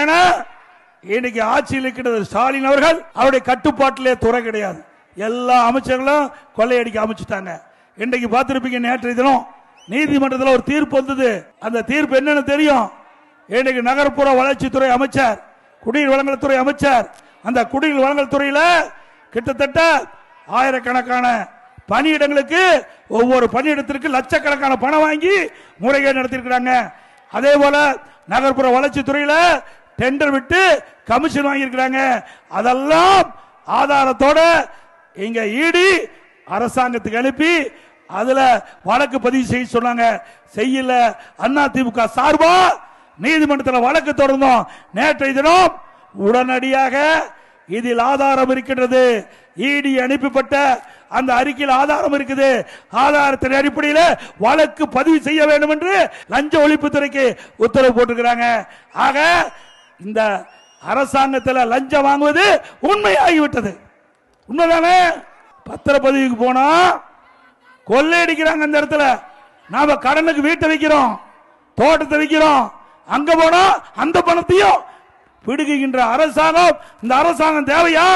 ஏன்னா இன்னைக்கு ஆட்சியில் இருக்கிறது ஸ்டாலின் அவர்கள், அவருடைய கட்டுப்பாட்டிலே துறை கிடையாது. எல்லா அமைச்சர்களும் கொள்ளையடிக்க அமைச்சுட்டாங்க. இன்றைக்கு பார்த்திருப்பீங்க, நேற்றைய தினம் நீதிமன்றத்தில் ஒரு தீர்ப்பு வந்தது. அந்த தீர்ப்பு என்னன்னு தெரியும்? இன்னைக்கு நகர்ப்புற வளர்ச்சித்துறை அமைச்சர், குடிநீர் வழங்கல் துறை அமைச்சர், அந்த குடிநீர் வழங்கல் துறையில கிட்டத்தட்ட ஆயிரக்கணக்கான பணியிடங்களுக்கு ஒவ்வொரு பணியிடத்திற்கு லட்சக்கணக்கான பணம் வாங்கி முறைகேடு நடத்திருக்கிறாங்க. அதே போல நகர்ப்புற வளர்ச்சி துறையில டெண்டர் விட்டு கமிஷன் வாங்கியிருக்கிறாங்க. அதெல்லாம் ஆதாரத்தோட இங்க இடி அரசாங்கத்துக்கு அனுப்பி அதுல வழக்கு பதிவு செய்ய சொன்னாங்க. செய்யல. அதிமுக சார்பா நீதிமன்றத்தில் வழக்கு தொடர்ந்தோம். நேற்றைய தினம் உடனடியாக இதில் ஆதாரம் இருக்கின்றது. இடி அனுப்பப்பட்ட அந்த அறிக்கையில் ஆதாரம் இருக்குது. ஆதாரத்தின் அடிப்படையில் வழக்கு பதிவு செய்ய வேண்டும் என்று லஞ்ச ஒழிப்புத்துறைக்கு உத்தரவு போட்டிருக்கிறாங்க. ஆக இந்த அரசாங்கத்தில் லஞ்சம் வாங்குவது உண்மையாகிவிட்டது. உண்மைதானே? பத்திரப்பதிவுக்கு போனா கொள்ளையடிக்கிறாங்க. அந்த இடத்துல நாம கடனுக்கு வீட்டை வைக்கிறோம், தோட்டத்தை வைக்கிறோம், அங்க போனா அந்த பணத்தையும் பிடுங்குகின்ற அரசாங்கம். இந்த அரசாங்கம் தேவையா?